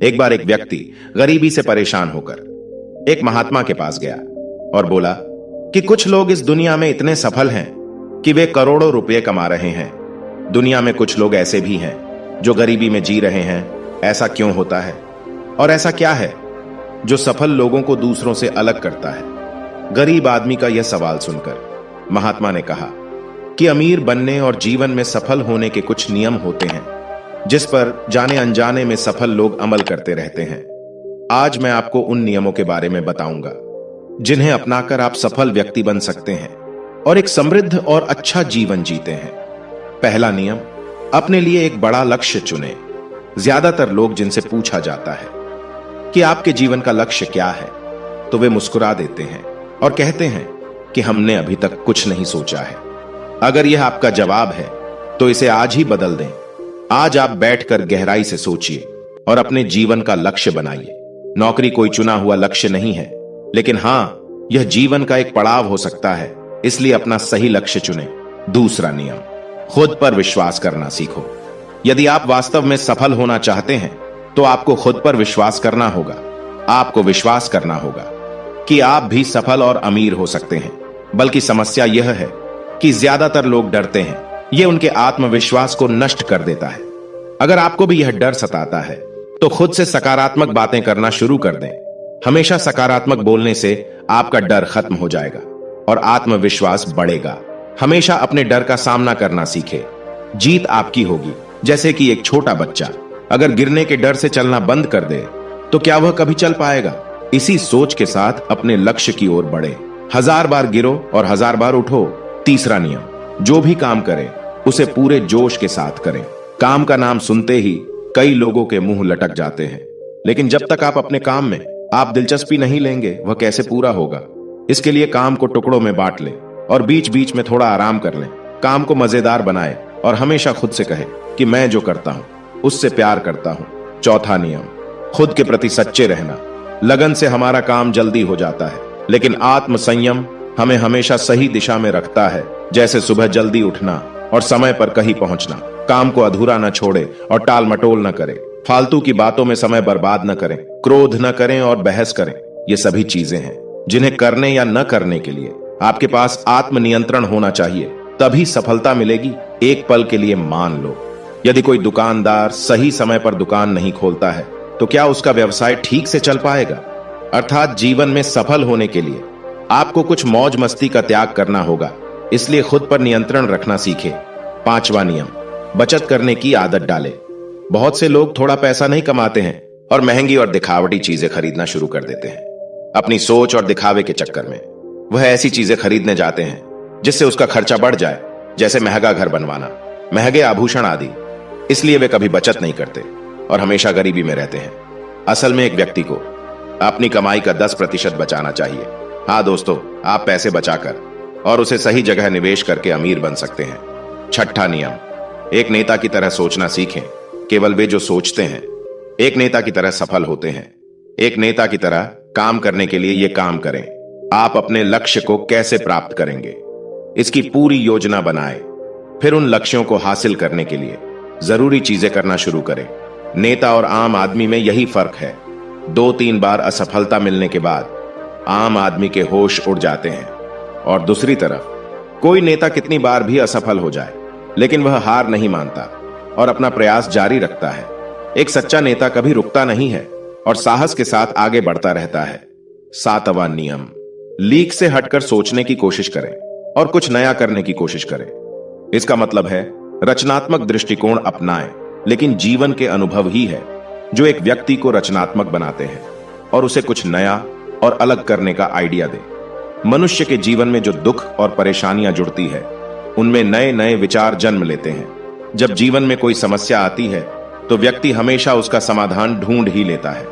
एक बार एक व्यक्ति गरीबी से परेशान होकर एक महात्मा के पास गया और बोला कि कुछ लोग इस दुनिया में इतने सफल हैं कि वे करोड़ों रुपए कमा रहे हैं। दुनिया में कुछ लोग ऐसे भी हैं जो गरीबी में जी रहे हैं। ऐसा क्यों होता है और ऐसा क्या है जो सफल लोगों को दूसरों से अलग करता है? गरीब आदमी का यह सवाल सुनकर महात्मा ने कहा कि अमीर बनने और जीवन में सफल होने के कुछ नियम होते हैं जिस पर जाने अनजाने में सफल लोग अमल करते रहते हैं। आज मैं आपको उन नियमों के बारे में बताऊंगा जिन्हें अपनाकर आप सफल व्यक्ति बन सकते हैं और एक समृद्ध और अच्छा जीवन जीते हैं। पहला नियम, अपने लिए एक बड़ा लक्ष्य चुनें। ज्यादातर लोग जिनसे पूछा जाता है कि आपके जीवन का लक्ष्य क्या है, तो वे मुस्कुरा देते हैं और कहते हैं कि हमने अभी तक कुछ नहीं सोचा है। अगर यह आपका जवाब है तो इसे आज ही बदल दें। आज आप बैठकर गहराई से सोचिए और अपने जीवन का लक्ष्य बनाइए। नौकरी कोई चुना हुआ लक्ष्य नहीं है, लेकिन हां, यह जीवन का एक पड़ाव हो सकता है, इसलिए अपना सही लक्ष्य चुनें। दूसरा नियम, खुद पर विश्वास करना सीखो। यदि आप वास्तव में सफल होना चाहते हैं तो आपको खुद पर विश्वास करना होगा। आपको विश्वास करना होगा कि आप भी सफल और अमीर हो सकते हैं। बल्कि समस्या यह है कि ज्यादातर लोग डरते हैं। यह उनके आत्मविश्वास को नष्ट कर देता है। अगर आपको भी यह डर सताता है तो खुद से सकारात्मक बातें करना शुरू कर दें। हमेशा सकारात्मक बोलने से आपका डर खत्म हो जाएगा और आत्मविश्वास बढ़ेगा। हमेशा अपने डर का सामना करना सीखें। जीत आपकी होगी। जैसे कि एक छोटा बच्चा अगर गिरने के डर से चलना बंद कर दे तो क्या वह कभी चल पाएगा? इसी सोच के साथ अपने लक्ष्य की ओर बढ़े। 1000 बार गिरो और 1000 बार उठो। तीसरा नियम, जो भी काम करें उसे पूरे जोश के साथ करें। काम का नाम सुनते ही कई लोगों के मुंह लटक जाते हैं, लेकिन जब तक आप अपने काम में आप दिलचस्पी नहीं लेंगे वह कैसे पूरा होगा? इसके लिए काम को टुकड़ों में बांट लें और बीच बीच में थोड़ा आराम कर लें। काम को मजेदार बनाएं और हमेशा खुद से कहें कि मैं जो करता हूं उससे प्यार करता हूं। चौथा नियम, खुद के प्रति सच्चे रहना। लगन से हमारा काम जल्दी हो जाता है, लेकिन आत्म संयम हमें हमेशा सही दिशा में रखता है। जैसे सुबह जल्दी उठना और समय पर कहीं पहुंचना। काम को अधूरा न छोड़े और टाल मटोल न करें। फालतू की बातों में समय बर्बाद न करें। क्रोध न करें और बहस करें। ये सभी चीजें हैं जिन्हें करने या न करने के लिए आपके पास आत्मनियंत्रण होना चाहिए, तभी सफलता मिलेगी। एक पल के लिए मान लो, यदि कोई दुकानदार सही समय पर दुकान नहीं खोलता है तो क्या उसका व्यवसाय ठीक से चल पाएगा? अर्थात जीवन में सफल होने के लिए आपको कुछ मौज मस्ती का त्याग करना होगा, इसलिए खुद पर नियंत्रण रखना सीखें। पांचवा नियम, बचत करने की आदत डालें। बहुत से लोग थोड़ा पैसा नहीं कमाते हैं और महंगी और दिखावटी चीजें खरीदना शुरू कर देते हैं। अपनी सोच और दिखावे के चक्कर में वह ऐसी चीजें खरीदने जाते हैं जिससे उसका खर्चा बढ़ जाए, जैसे महंगा घर बनवाना, महंगे आभूषण आदि। इसलिए वे कभी बचत नहीं करते और हमेशा गरीबी में रहते हैं। असल में एक व्यक्ति को अपनी कमाई का 10% बचाना चाहिए। हाँ दोस्तों, आप पैसे बचाकर और उसे सही जगह निवेश करके अमीर बन सकते हैं। छठा नियम, एक नेता की तरह सोचना सीखें। केवल वे जो सोचते हैं एक नेता की तरह सफल होते हैं। एक नेता की तरह काम करने के लिए यह काम करें। आप अपने लक्ष्य को कैसे प्राप्त करेंगे, इसकी पूरी योजना बनाएं। फिर उन लक्ष्यों को हासिल करने के लिए जरूरी चीजें करना शुरू करें। नेता और आम आदमी में यही फर्क है। 2-3 बार असफलता मिलने के बाद आम आदमी के होश उड़ जाते हैं, और दूसरी तरफ कोई नेता कितनी बार भी असफल हो जाए लेकिन वह हार नहीं मानता और अपना प्रयास जारी रखता है। एक सच्चा नेता कभी रुकता नहीं है और साहस के साथ आगे बढ़ता रहता है। 7वां नियम, लीक से हटकर सोचने की कोशिश करें और कुछ नया करने की कोशिश करें। इसका मतलब है रचनात्मक दृष्टिकोण अपनाएं, लेकिन जीवन के अनुभव ही है जो एक व्यक्ति को रचनात्मक बनाते हैं और उसे कुछ नया और अलग करने का आइडिया दे। मनुष्य के जीवन में जो दुख और परेशानियां जुड़ती है उनमें नए नए विचार जन्म लेते हैं। जब जीवन में कोई समस्या आती है तो व्यक्ति हमेशा उसका समाधान ढूंढ ही लेता है।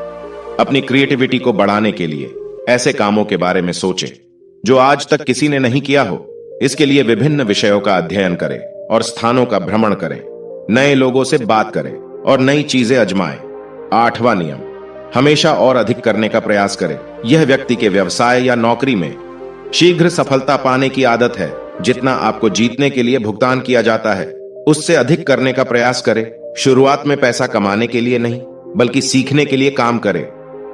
अपनी क्रिएटिविटी को बढ़ाने के लिए ऐसे कामों के बारे में सोचें जो आज तक किसी ने नहीं किया हो। इसके लिए विभिन्न विषयों का अध्ययन करें और स्थानों का भ्रमण करें। नए लोगों से बात करें और नई चीजें आजमाएं। 8वां नियम, हमेशा और अधिक करने का प्रयास करें। यह व्यक्ति के व्यवसाय या नौकरी में शीघ्र सफलता पाने की आदत है। जितना आपको जीतने के लिए भुगतान किया जाता है उससे अधिक करने का प्रयास करें। शुरुआत में पैसा कमाने के लिए नहीं, बल्कि सीखने के लिए काम करें।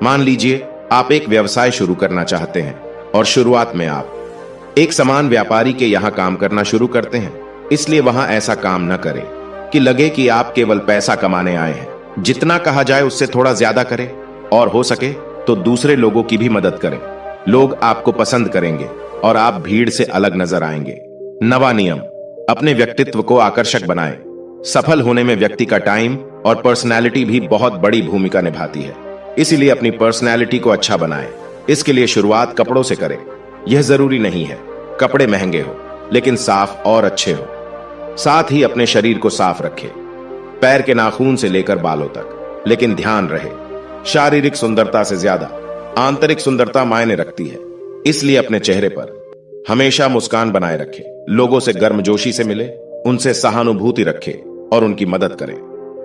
मान लीजिए आप एक व्यवसाय शुरू करना चाहते हैं और शुरुआत में आप एक सामान व्यापारी के यहां काम करना शुरू करते हैं, इसलिए वहां ऐसा काम न करें कि लगे कि आप केवल पैसा कमाने आए हैं। जितना कहा जाए उससे थोड़ा ज्यादा करें और हो सके तो दूसरे लोगों की भी मदद करें। लोग आपको पसंद करेंगे और आप भीड़ से अलग नजर आएंगे। नवा नियम, अपने व्यक्तित्व को आकर्षक बनाएं। सफल होने में व्यक्ति का टाइम और पर्सनैलिटी भी बहुत बड़ी भूमिका निभाती है, इसीलिए अपनी पर्सनैलिटी को अच्छा बनाएं। इसके लिए शुरुआत कपड़ों से करें। यह जरूरी नहीं है कपड़े महंगे हो, लेकिन साफ और अच्छे हो। साथ ही अपने शरीर को साफ रखें, पैर के नाखून से लेकर बालों तक। लेकिन ध्यान रहे, शारीरिक सुंदरता से ज्यादा आंतरिक सुंदरता मायने रखती है, इसलिए अपने चेहरे पर हमेशा मुस्कान बनाए रखें। लोगों से गर्मजोशी से मिले, उनसे सहानुभूति रखें और उनकी मदद करें।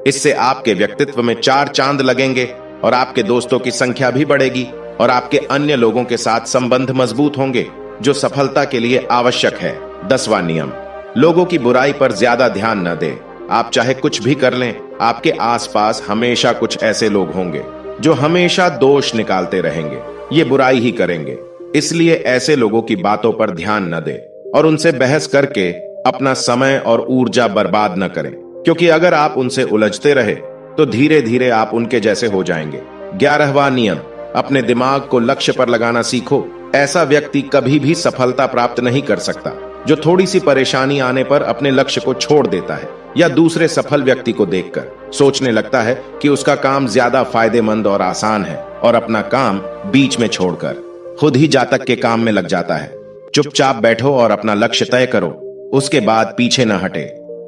इससे आपके व्यक्तित्व में 4 चांद लगेंगे और आपके दोस्तों की संख्या भी बढ़ेगी और आपके अन्य लोगों के साथ संबंध मजबूत होंगे, जो सफलता के लिए आवश्यक है। 10वां नियम, लोगों की बुराई पर ज्यादा ध्यान न दें। आप चाहे कुछ भी कर लें, आपके आसपास हमेशा कुछ ऐसे लोग होंगे जो हमेशा दोष निकालते रहेंगे, ये बुराई ही करेंगे। इसलिए ऐसे लोगों की बातों पर ध्यान न दें और उनसे बहस करके अपना समय और ऊर्जा बर्बाद न करें, क्योंकि अगर आप उनसे उलझते रहे तो धीरे धीरे आप उनके जैसे हो जाएंगे। 11वां नियम, अपने दिमाग को लक्ष्य पर लगाना सीखो। ऐसा व्यक्ति कभी भी सफलता प्राप्त नहीं कर सकता जो थोड़ी सी परेशानी आने पर अपने लक्ष्य को छोड़ देता है या दूसरे सफल व्यक्ति को देखकर सोचने लगता है कि उसका काम ज्यादा फायदेमंद और आसान है और अपना काम बीच में छोड़कर खुद ही जातक के काम में लग जाता है। चुपचाप बैठो और अपना लक्ष्य तय करो, उसके बाद पीछे न हटे,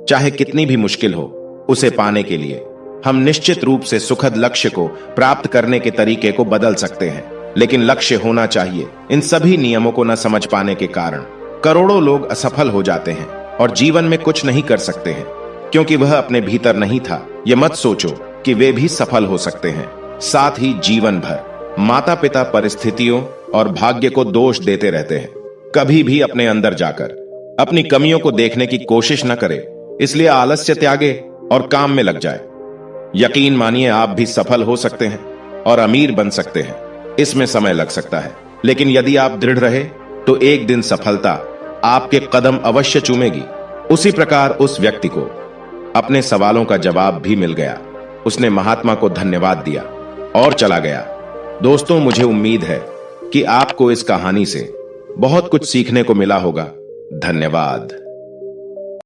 चाहे कितनी भी मुश्किल हो। उसे पाने के लिए हम निश्चित रूप से सुखद लक्ष्य को प्राप्त करने के तरीके को बदल सकते हैं, लेकिन लक्ष्य होना चाहिए। इन सभी नियमों को न समझ पाने के कारण करोड़ों लोग असफल हो जाते हैं और जीवन में कुछ नहीं कर सकते हैं, क्योंकि वह अपने भीतर नहीं था। यह मत सोचो कि वे भी सफल हो सकते हैं। साथ ही जीवन भर माता पिता परिस्थितियों और भाग्य को दोष देते रहते हैं। कभी भी अपने अंदर जाकर अपनी कमियों को देखने की कोशिश न करें, इसलिए आलस्य त्यागे और काम में लग जाए। यकीन मानिए, आप भी सफल हो सकते हैं और अमीर बन सकते हैं। इसमें समय लग सकता है, लेकिन यदि आप दृढ़ रहे तो एक दिन सफलता आपके कदम अवश्य चूमेगी। उसी प्रकार उस व्यक्ति को अपने सवालों का जवाब भी मिल गया। उसने महात्मा को धन्यवाद दिया और चला गया। दोस्तों, मुझे उम्मीद है कि आपको इस कहानी से बहुत कुछ सीखने को मिला होगा। धन्यवाद।